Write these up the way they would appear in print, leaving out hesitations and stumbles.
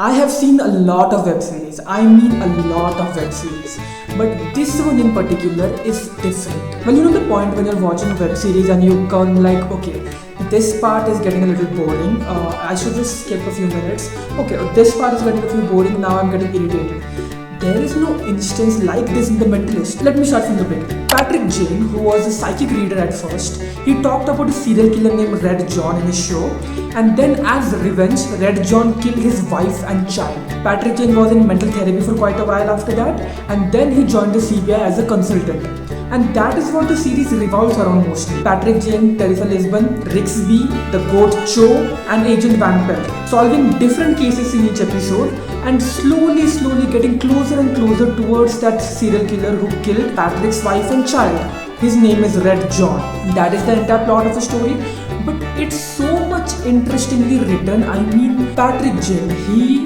I have seen a lot of web series. I mean a lot of web series. But this one in particular is different. Well, you know the point when you're watching a web series and you come like, okay, this part is getting a little boring. I should just skip a few minutes. Okay, this part is getting a few boring. Now I'm getting irritated. There is no instance like this in The Mentalist. Let me start from the beginning. Patrick Jane, who was a psychic reader at first, he talked about a serial killer named Red John in his show, and then as revenge, Red John killed his wife and child. Patrick Jane was in mental therapy for quite a while after that, and then he joined the CBI as a consultant. And that is what the series revolves around mostly. Patrick Jane, Teresa Lisbon, Rixby, the Goat Cho, and Agent Van Pelt, solving different cases in each episode and slowly getting closer and closer towards that serial killer who killed Patrick's wife and child. His name is Red John. That is the entire plot of the story. But it's so much interestingly written. I mean, Patrick Jane,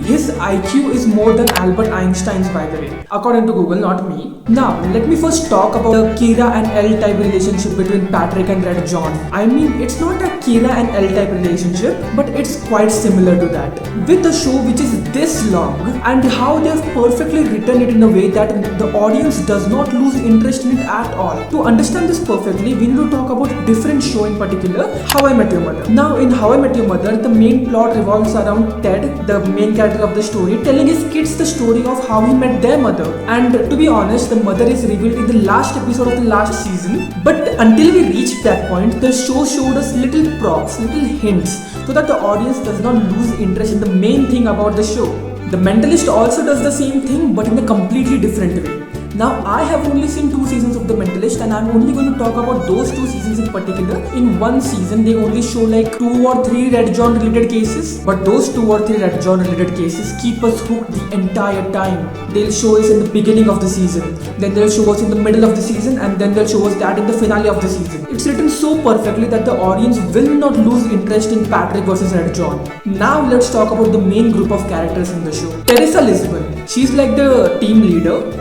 his IQ is more than Albert Einstein's, by the way, according to Google, not me. Now, let me first talk about the Kira and L type relationship between Patrick and Red John. I mean, it's not a Kira and L type relationship, but it's quite similar to that. With a show which is this long and how they have perfectly written it in a way that the audience does not lose interest in it at all. To understand this perfectly, we need to talk about a different show in particular, How I Met Your Mother. Now, in How I Met Your Mother, the main plot revolves around Ted, the main character of the story, telling his kids the story of how he met their mother. And to be honest, the mother is revealed in the last episode of the last season. But until we reached that point, the show showed us little props, little hints, so that the audience does not lose interest in the main thing about the show. The Mentalist also does the same thing, but in a completely different way. Now, I have only seen 2 seasons of The Mentalist, and I'm only going to talk about those 2 seasons in particular. In one season, they only show like 2 or 3 Red John related cases, but those 2 or 3 Red John related cases keep us hooked the entire time. They'll show us in the beginning of the season, then they'll show us in the middle of the season, and then they'll show us that in the finale of the season. It's written so perfectly that the audience will not lose interest in Patrick versus Red John. Now, let's talk about the main group of characters in the show. Teresa Lisbon. She's like the team leader.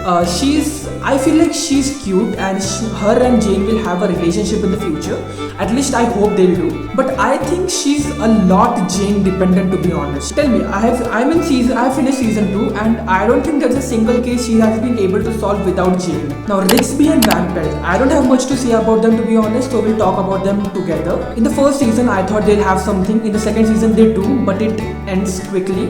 I feel like she's cute, and her and Jane will have a relationship in the future. At least I hope they'll do. But I think she's a lot Jane dependent, to be honest. Tell me, I have finished season 2, and I don't think there's a single case she has been able to solve without Jane. Now, Rixby and Van Pelt, I don't have much to say about them, to be honest, so we'll talk about them together. In the first season, I thought they'll have something. In the second season, they do, but it ends quickly.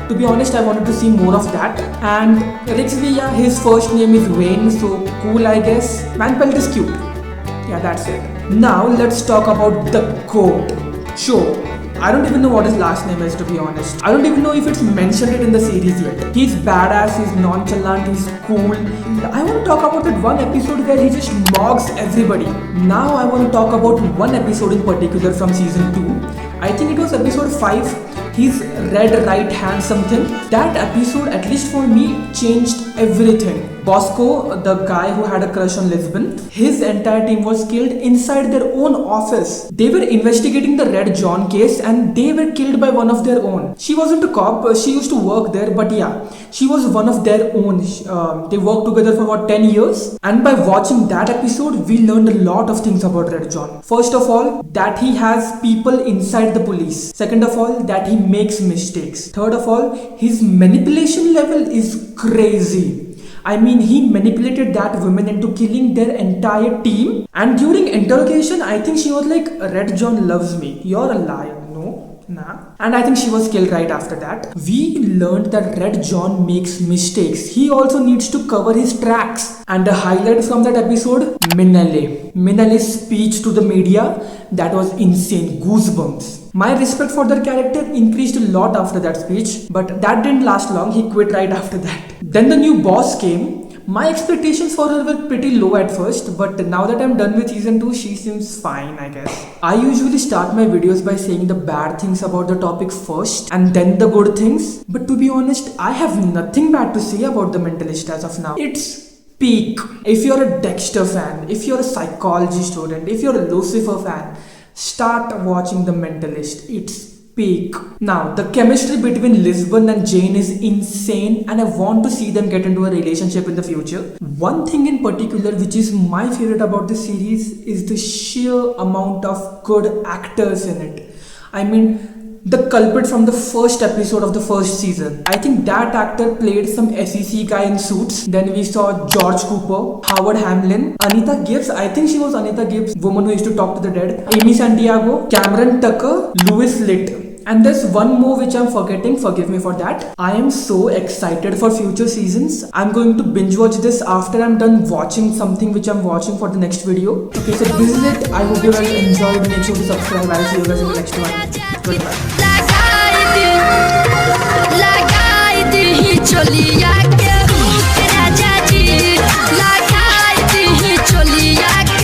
To be honest, I wanted to see more of that. And Rixby, yeah, his first name is Wayne, so cool, I guess. Van Pelt is cute. Yeah, that's it. Now, let's talk about the Goat Cho. I don't even know what his last name is, to be honest. I don't even know if it's mentioned it in the series yet. He's badass, he's nonchalant, he's cool. I want to talk about that one episode where he just mocks everybody. Now I want to talk about one episode in particular from season 2. I think it was episode 5. His red right hand something. That episode, at least for me, changed everything. Bosco, the guy who had a crush on Lisbon, his entire team was killed inside their own office. They were investigating the Red John case and they were killed by one of their own. She wasn't a cop, she used to work there, but yeah, she was one of their own. They worked together for about 10 years. And by watching that episode, we learned a lot of things about Red John. First of all, that he has people inside the police. Second of all, that he makes mistakes. Third of all, his manipulation level is crazy. I mean, he manipulated that woman into killing their entire team. And during interrogation, I think she was like, Red John loves me. You're a liar. No, nah. And I think she was killed right after that. We learned that Red John makes mistakes. He also needs to cover his tracks. And the highlight from that episode, Minale's speech to the media, that was insane. Goosebumps. My respect for their character increased a lot after that speech, but that didn't last long. He quit right after that. Then the new boss came. My expectations for her were pretty low at first, but now that I'm done with season 2, she seems fine, I guess. I usually start my videos by saying the bad things about the topic first and then the good things. But to be honest, I have nothing bad to say about The Mentalist as of now. It's peak. If you're a Dexter fan, if you're a psychology student, if you're a Lucifer fan, start watching The Mentalist. It's peak. Now, the chemistry between Lisbon and Jane is insane, and I want to see them get into a relationship in the future. One thing in particular which is my favorite about this series is the sheer amount of good actors in it. I mean, the culprit from the first episode of the first season. I think that actor played some SEC guy in Suits. Then we saw George Cooper, Howard Hamlin, Anita Gibbs. I think she was Anita Gibbs, woman who used to talk to the dead. Amy Santiago, Cameron Tucker, Louis Litt. And there's one more which I'm forgetting, forgive me for that. I am so excited for future seasons. I'm going to binge watch this after I'm done watching something which I'm watching for the next video. Okay, so this is it. I hope you guys enjoyed. Make sure to subscribe. I'll see you guys in the next one. Goodbye.